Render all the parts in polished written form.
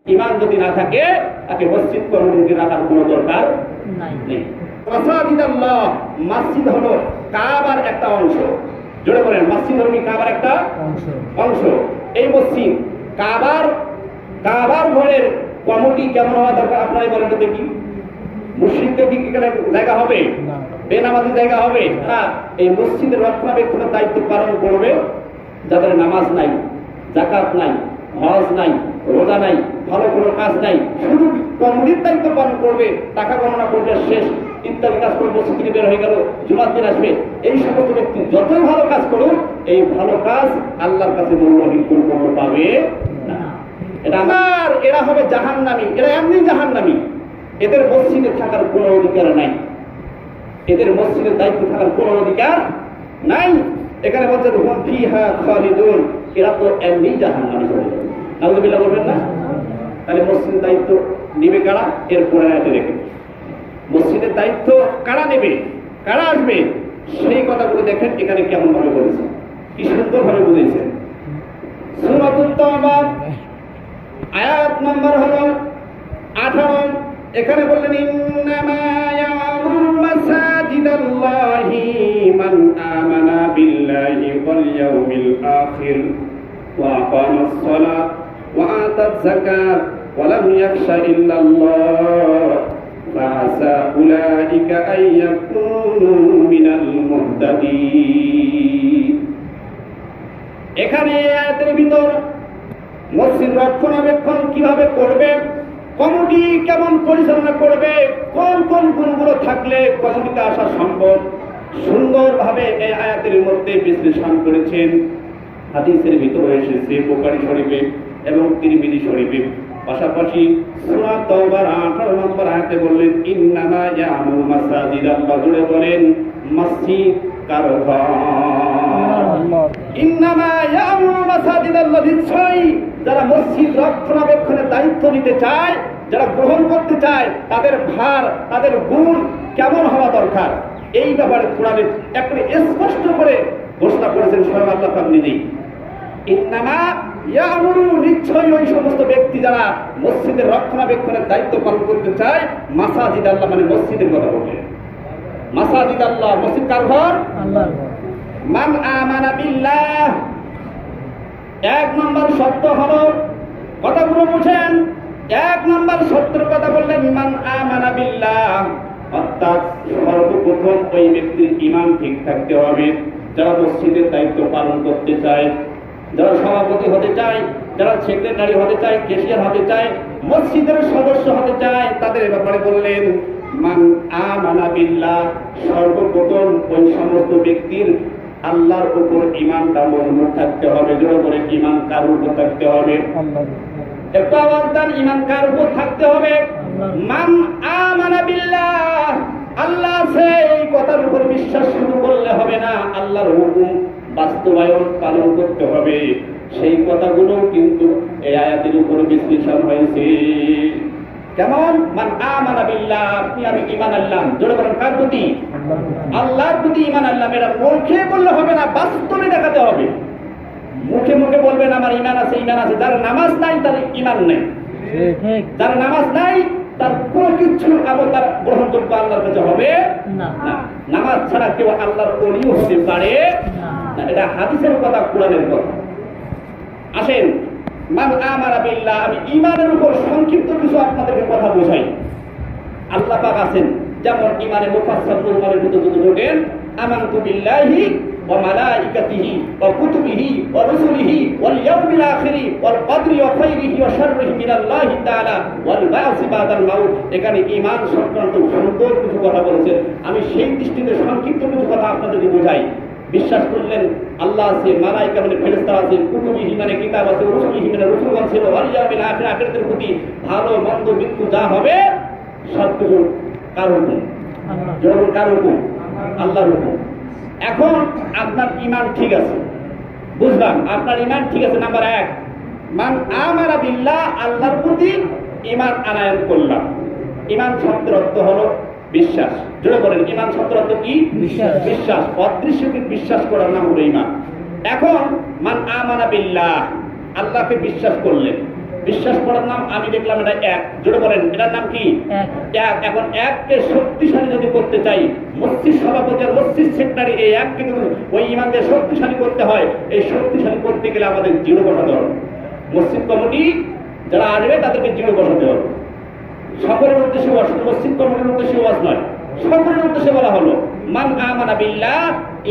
ইমান যদি না থাকে তাকে মসজিদ কমিটি রাখার কোনো দরকার নেই। মাসাজিদাল্লাহ, মসজিদ হলো কাবার একটা অংশ। জোরে বলেন, মসজিদ হলো কাবার একটা অংশ। এই মসজিদ কাবার ঘরের কমিটি কেমন হওয়া দরকার আপনারাই বলেন তো দেখি। মুশরিকদের কি এখানে জায়গা হবে? বেনামাজি জায়গা হবে না। এই মসজিদের রক্ষণাবেক্ষণের দায়িত্ব পালন করবে যাদের নামাজ নাই, যাকাত নাই, হজ নাই, রোজা নাই, ভালো কোনো কাজ নাই, শুধু কমিটির দায়িত্ব পালন করবে, টাকা গণনা করবে, শেষ ইত্যাদি কাজ করবে, মসজিদ থেকে বের হয়ে গেল, জুমার দিন আসবে। এই সমস্ত ব্যক্তি যতই ভালো কাজ করুন, এই ভালো কাজ আল্লাহর কাছে মূল্যহীন কোনো পাবে না। এরা হবে জাহান্নামী, এরা এমনি জাহান্নামী। এদের মসজিদে থাকার কোনো অধিকার নাই, এদের মসজিদের দায়িত্ব থাকার কোনো অধিকার নাই। এখানে বলছে হুম ফিহা খালিদুন, এরা তো এমনি জাহান্নামী হয়ে যাবে। নাউযুবিল্লাহ বলবেন না? তাহলে মসজিদের দায়িত্ব নিবে কারা? এরপরে দেখে মসজিদের দায়িত্ব কারা নেবে, কারা আসবে, সেই কথাগুলো দেখেন এখানে কেমন ভাবে বলেছে, কি সুন্দর ভাবে বুঝেছেন। সূরাতুত তাওবা আয়াত নম্বর হলো 18। এখানে বললেন ইন্নামা ইয়ামুরু মাসাজিদাল্লাহি মান আমানা বিল্লাহি ওয়াল ইয়াউমিল আখির ওয়া আকামাস সালাত ওয়া আতাজ যাকাত ওয়া লাম ইয়াখশা ইল্লাল্লাহ ফাআসা উলাইকা আন ইয়াকুনু মিনাল মুহতাদিন। এখানে আয়াতের ভিতর মসজিদ রক্ষণাবেক্ষণ কিভাবে করবে, কমিটি কেমন পরিচালনা করবে, কোন কোন গুণগুলো থাকলে কমিটিতে আসা সম্ভব, সুন্দরভাবে এই আয়াতের মধ্যে বিশ্লেষণ করেছেন। হাদিসের ভিতরে এসেছে বুখারী শরীফে এবং তিরমিজি শরীফে। পাশাপাশি সূরা তাওবার 18 নম্বর আয়াতে বললেন ইন্নামা ইয়ামুরু মাসাজিদাল্লাহ, জুড়ে বলেন মসজিদ কার ঘর। ইন্নামা ইয়ামুরু মাসাজিদাল্লাহ, নিশ্চয়ই যারা মসজিদ রক্ষণাবেক্ষণের দায়িত্ব নিতে চায়, যারা গ্রহণ করতে চায়, তাদের ভার, তাদের গুণ কেমন হওয়া দরকার, এই ব্যাপারে কোরআনে একবারে স্পষ্ট করে ঘোষণা করেছেন স্বয়ং আল্লাহ পাক নিজেই। ইন্নামা ইয়ামুরু, নিশ্চয়ই ওই সমস্ত ব্যক্তি যারা মসজিদের রক্ষণাবেক্ষণের দায়িত্ব পালন করতে চায়, মাসাজিদ আল্লাহ মানে মসজিদের কথা বললেন। মাসাজিদ আল্লাহ, মসজিদ কার ঘর? আল্লাহর ঘর। মান আমানা বিল্লাহ, এক নম্বর সত্য হলো, কথাগুলো বুঝেন, এক নম্বর সত্যের কথা বললেন মান আমানা বিল্লাহ, অর্থাৎ সর্বপ্রথম ওই ব্যক্তির ঈমান ঠিক থাকতে হবে। যারা মসজিদের দায়িত্ব পালন করতে চায়, যারা সভাপতি হতে চায়, যারা সেক্রেটারি হতে চায়, ক্যাশিয়ার হতে চায়, মসজিদের সদস্য হতে চায়, তাদের ব্যাপারে বললেন মান আমানা বিল্লাহ, সর্বপ্রথম ওই সমস্ত ব্যক্তির আল্লাহর উপর ঈমানটা মজবুত থাকতে হবে। জোরে বলে ঈমান কার উপর থাকতে হবে? একটু আওয়াজ দেন, ঈমান কার উপর থাকতে হবে? মান আমানা বিল্লাহ, আল্লাহ আছে এই কথার উপর বিশ্বাস শুধু করলে হবে না, আল্লাহর হুকুম বাস্তবায়ন পালন করতে হবে। সেই কথাগুলো কিন্তু এই আয়াতের উপর বিশ্লেষণ হয়েছে। কেমন? মান আমানা বিল্লাহ, আপনি আমি ঈমান আনলাম। জোরে বলেন কার প্রতি? আল্লাহর প্রতি ঈমান আনলাম। এটা মুখে বললে হবে না, বাস্তবে দেখাতে হবে। মুখে মুখে বলবেন আমার ঈমান আছে, ঈমান আছে, যার নামাজ নাই তার ঈমান নেই। যার নামাজ নাই তার কোনো কিছু আমল তার গ্রহণযোগ্য আল্লাহর কাছে হবে না। নামাজ ছাড়া কেউ আল্লাহর ওলিও হতে পারে না। এটা হাদিসের কথা, কোরআনের কথা। আসেন, মান আমানা বিল্লাহ, আমি ঈমানের উপর সংক্ষিপ্ত কিছু আপনাদেরকে কথা বোঝাই। আল্লাহ পাক আছেন, যেমন ঈমানে মুফাসসাল মানে ভিতরে ঢোকেন আমানতু বিল্লাহি ওয়া মালাইকাতিহি ওয়া কুতুবিহি ওয়া রুসুলিহি ওয়াল ইয়াউমিল আখিরি ওয়াল কদরি ওয়া খাইরিহি ওয়া শাররিহি মিনাল্লাহি তাআলা ওয়াল বা'সি বাদাল মাউত। এখানে ঈমান সংক্রান্ত সুন্দর কিছু কথা বলেছেন। আমি সেই দৃষ্টিতে সংক্ষিপ্ত কিছু কথা আপনাদেরকে বোঝাই। বিশ্বাস করলেন আল্লাহ আছে, মালাইকা মানে ফেরেশতা আছে, কুতুবিহি মানে কিতাব আছে, রুসুলিহি মানে রাসূলগণ ছিল, ওয়াল ইয়াউমিল আখির, আখিরাতের প্রতি ভালো মন্দ মৃত্যু যা হবে সব কিছু কার হুকুম? আল্লাহ। যখন কার হুকুম? আল্লাহর হুকুম। এখন আপনার ঈমান ঠিক আছে, বুঝলাম আপনার ঈমান ঠিক আছে। নাম্বার 1, মান আমানা বিল্লাহ, আল্লাহর প্রতি ঈমান আনায়ন করলাম। ঈমান শব্দের অর্থ হলো বিশ্বাস। জোরে বলেন ঈমান শব্দের অর্থ কি? বিশ্বাস। বিশ্বাস, অদৃশ্যকে বিশ্বাস করার নাম হলো ঈমান। এখন মান আমানা বিল্লাহ, আল্লাহকে বিশ্বাস করলেন, বিশ্বাস করার নাম আমি দেখলাম এটা এক, জোরে বলেন এটার নাম কি? এক। এখন এককে শক্তিশালী যদি করতে চাই, মসজিদ সভাপতি আর মসজিদ সেক্রেটারি এই এককে কিন্তু ওই ইমানদের শক্তিশালী করতে হয়। এই শক্তিশালী করতে গেলে আমাদের জিরো বসাতে হবে। মসজিদ কমিটি যারা আসবে তাদেরকে জিরো বসাতে হবে। সকলের উদ্দেশ্যে ওয়াজ, মসজিদ কমিটির উদ্দেশ্যে ওয়াজ নয়, সকলের উদ্দেশ্যে বলা হলো মান আমানা বিল্লাহ,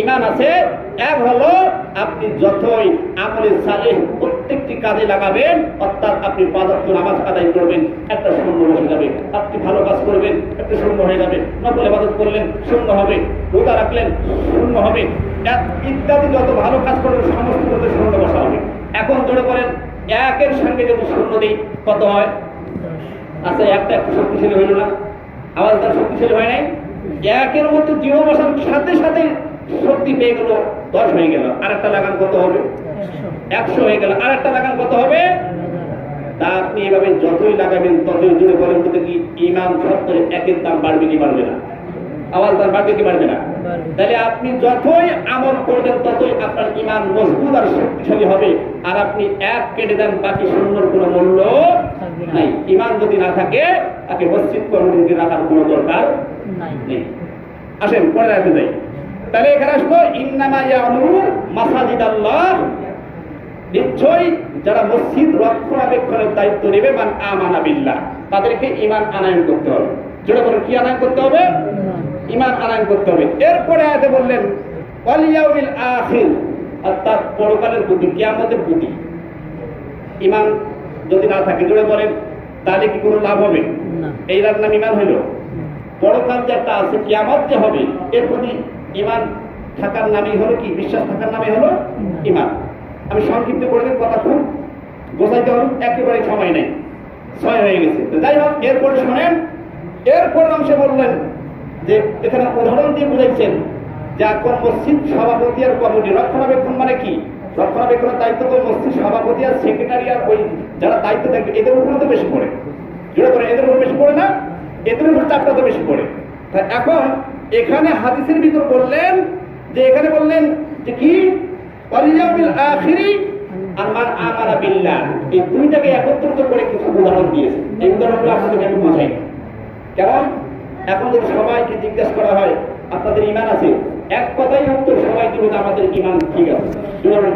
ঈমান আছে এক হলো আপনি যতই আমলে সালেহ প্রত্যেকটি কাজে লাগাবেন, অর্থাৎ আপনি 5 ওয়াক্ত নামাজ আদায় করবেন, একটা শূন্য বসে যাবে। আপনি ভালো কাজ করবেন, একটা শূন্য হয়ে যাবে। নফল ইবাদত করলেন, শূন্য হবে। রোজা রাখলেন, শূন্য হবে। ইত্যাদি যত ভালো কাজ করবেন সমস্ত করতে শূন্য বসা হবে। এখন ধরে করেন একের সঙ্গে যদি শূন্য দিই কত হয়? আচ্ছা, একটা একটু শক্তিশালী হইল না? আওয়াজ তার শক্তিশালী হয় নাই? একের মধ্যে জিরো বসার সাথে সাথে শক্তি পেয়ে গেল, 10 হয়ে গেল। আরেকটা লাগান কত হবে? 100 হয়ে গেল। আরেকটা লাগান কত হবে? তা আপনি এভাবে যতই লাগাবেন ততই জুড়ে বলেন তো কি ঈমান সত্তর একের দাম বাড়বে কি বাড়বে না? আওয়াজ দাম বাড়বে কি বাড়বে না? তাহলে আপনি যতই আমল করবেন ততই আপনার ঈমান মজবুত আর শক্তিশালী হবে। আর আপনি এক কেটে দেন, বাকি শূন্যর কোনো মূল্য নাই। ঈমান যদি না থাকে তাকে মসজিদ কমিটিতে রাখার কোনো দরকার নেই। আসেন পরে রাখতে যাই। তাহলে এখানে আসবো ইন্নামা ইয়ামুরু মাসাজিদাল্লাহ, নিশ্চয়ই যারা মসজিদ রক্ষণাবেক্ষণের দায়িত্ব নেবে মান আমানা বিল্লাহ, তাদেরকে ঈমান আনয়ন করতে হবে। যেটা বলেন কি আনয়ন করতে হবে? ঈমান আনয়ন করতে হবে। এরপরে আয়াতে বললেন ওয়াল ইয়াউমিল আখির, অর্থাৎ পরকালের প্রতি, কিয়ামতের প্রতি। ঈমান যদি না থাকে জোরে বলেন তাহলে কি কোনো লাভ হবে? এই নাম ঈমান হইল? পরকাল যে একটা আছে, কিয়ামত যে হবে, এর প্রতি ঈমান থাকার নামই হলো কি? বিশ্বাস থাকার নামই হলো ঈমান। আমি সংক্ষিপ্ত করে দেব, কথা খুব বোঝাইতে হবে, একেবারে সময় নেই, 6 হয়ে গেছে। যাই হোক, এরপরে শোনেন, এরপর অংশে বললেন যে এখানে উদাহরণ দিয়ে বুঝাইছেন যে এখন মসজিদ সভাপতি আর কমিটি রক্ষণাবেক্ষণ মানে কি? রক্ষণাবেক্ষণের দায়িত্ব তো মসজিদ সভাপতি আর সেক্রেটারি আর ওই যারা দায়িত্ব থাকবে এদের উপরে তো বেশি পড়ে। জোরে করে এদের উপর বেশি পড়ে না? এদের উপর চাপটা তো বেশি পড়ে। এখন এখানে হাদিসের ভিতর বললেন যে, এখানে বললেন যে কি ওয়াল ইয়াউমিল আখিরি আর মান আমানা বিল্লাহ, এই দুইটাকে একত্রিত করে কিছু উদাহরণ দিয়েছে। এই উদাহরণগুলো আপনাদের আমি বোঝাই। কারণ এখন যদি সবাইকে জিজ্ঞাসা করা হয় আপনাদের ঈমান আছে, এক কথাই উত্তর সবাই দিবে আমাদের ঈমান ঠিক আছে।